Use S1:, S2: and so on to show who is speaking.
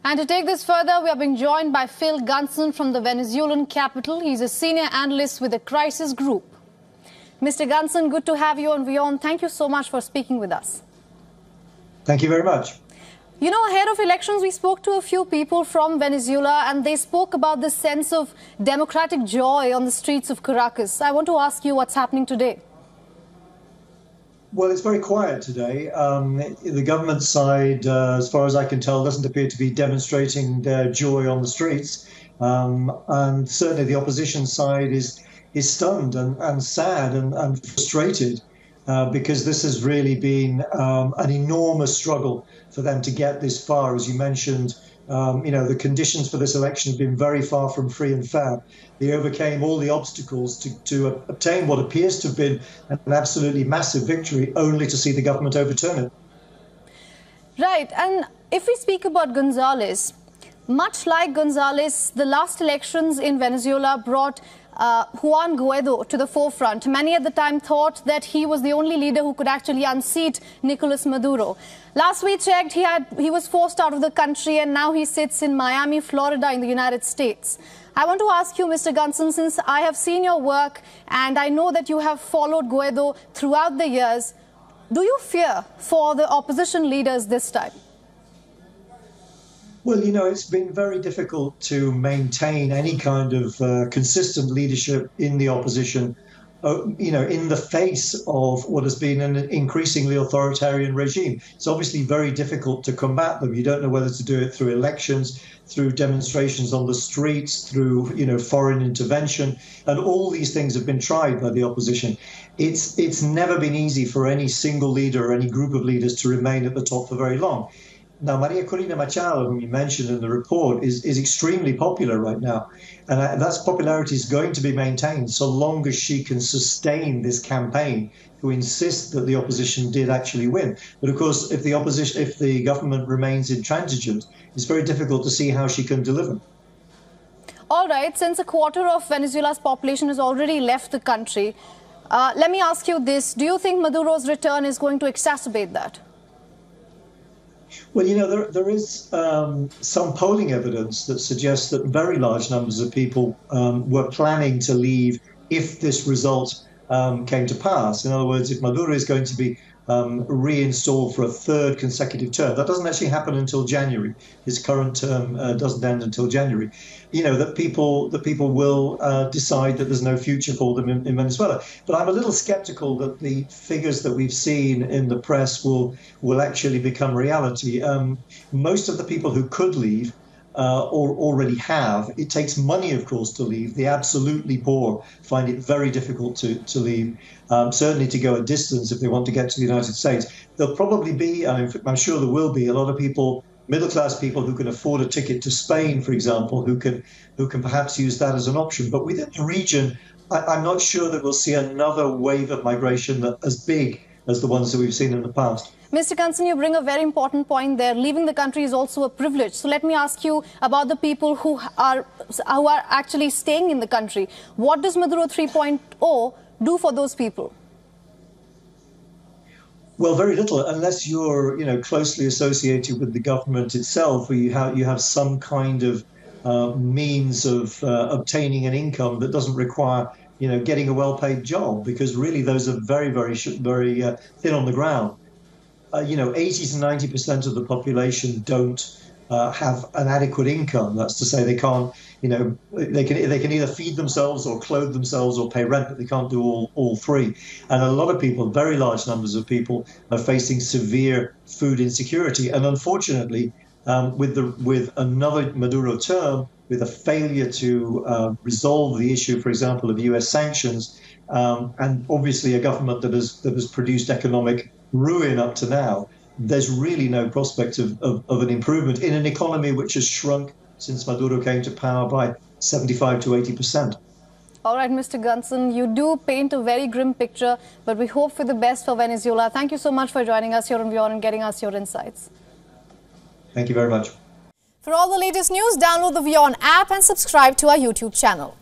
S1: And to take this further, we are being joined by Phil Gunson from the Venezuelan capital. He's a senior analyst with the Crisis Group. Mr. Gunson, good to have you on WION. Thank you so much for speaking with us.
S2: Thank you very much.
S1: You know, ahead of elections, we spoke to a few people from Venezuela and they spoke about this sense of democratic joy on the streets of Caracas. I want to ask you what's happening today.
S2: Well, it's very quiet today. The government side, as far as I can tell, doesn't appear to be demonstrating their joy on the streets. And certainly the opposition side is stunned and sad and frustrated because this has really been an enormous struggle for them to get this far. As you mentioned, the conditions for this election have been very far from free and fair. They overcame all the obstacles to obtain what appears to have been an absolutely massive victory, only to see the government overturn it.
S1: Right. And if we speak about Gonzalez, much like Gonzalez, the last elections in Venezuela brought Juan Guaido to the forefront. Many at the time thought that he was the only leader who could actually unseat Nicolas Maduro. Last we checked, he was forced out of the country and now he sits in Miami, Florida in the United States. I want to ask you, Mr. Gunson, since I have seen your work and I know that you have followed Guaido throughout the years, do you fear for the opposition leaders this time?
S2: Well, it's been very difficult to maintain any kind of consistent leadership in the opposition, in the face of what has been an increasingly authoritarian regime. It's obviously very difficult to combat them. You don't know whether to do it through elections, through demonstrations on the streets, through, foreign intervention. And all these things have been tried by the opposition. It's never been easy for any single leader or any group of leaders to remain at the top for very long. Now, Maria Corina Machado, whom you mentioned in the report, is extremely popular right now. And that popularity is going to be maintained so long as she can sustain this campaign to insist that the opposition did actually win. But of course, if the government remains intransigent, it's very difficult to see how she can deliver.
S1: All right, since a quarter of Venezuela's population has already left the country, let me ask you this. Do you think Maduro's return is going to exacerbate that?
S2: Well, there is some polling evidence that suggests that very large numbers of people were planning to leave if this result came to pass. In other words, if Maduro is going to be reinstalled for a third consecutive term, that doesn't actually happen until January. His current term doesn't end until January. That people will decide that there's no future for them in Venezuela. But I'm a little skeptical that the figures that we've seen in the press will actually become reality. Most of the people who could leave or already have. It takes money, of course, to leave. The absolutely poor find it very difficult to leave, certainly to go a distance if they want to get to the United States. There'll probably be, I'm sure there will be, a lot of people, middle-class people who can afford a ticket to Spain, for example, who can perhaps use that as an option. But within the region, I'm not sure that we'll see another wave of migration as big as the ones that we've seen in the past.
S1: Mr. Gunson, you bring a very important point there. Leaving the country is also a privilege. So let me ask you about the people who are actually staying in the country. What does Maduro 3.0 do for those people?
S2: Well, very little, unless you're, closely associated with the government itself, where you have some kind of means of obtaining an income that doesn't require, getting a well-paid job, because really those are very, very thin on the ground. 80 to 90% of the population don't have an adequate income. That's to say, they can't, they can either feed themselves or clothe themselves or pay rent, but they can't do all three. And a lot of people, very large numbers of people, are facing severe food insecurity. And unfortunately, with another Maduro term, with a failure to resolve the issue, for example, of US sanctions, and obviously a government that has produced economic ruin up to now, there's really no prospect of an improvement in an economy which has shrunk since Maduro came to power by 75 to 80%.
S1: All right, Mr. Gunson, you do paint a very grim picture, but we hope for the best for Venezuela. Thank you so much for joining us here on WION and getting us your insights.
S2: Thank you very much.
S1: For all the latest news, download the WION app and subscribe to our YouTube channel.